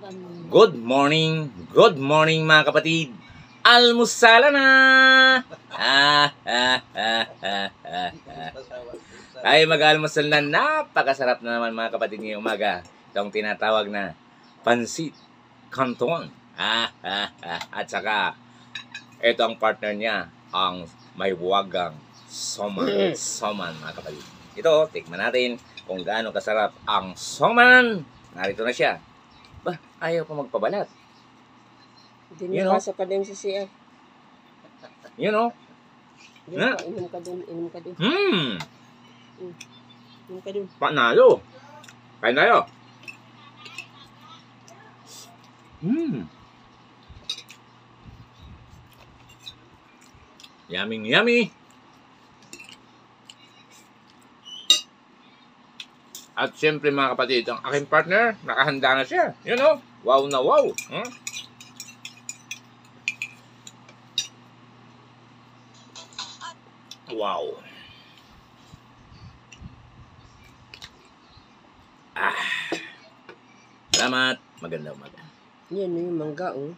Good morning mga kapatid. Almusala na! Ay, mag-almusal na. Napakasarap na naman mga kapatid ngayong umaga. Itong tinatawag na pansit canton. At saka, ito ang partner niya, ang may wagang soman mga kapatid. Ito, tikman natin kung gaano kasarap ang soman. Narito na siya. Bah, ayaw pa magpabalat. Hindi na pasok ka din sa CR. You know? Inom ka dun. Inom ka dun. Panalo. Kain tayo. Yummy. At siyempre mga kapatid, ang aking partner, nakahanda na siya. You know? Wow na wow. Wow. Salamat. Magandang umaga. Yan yung mangga, oh.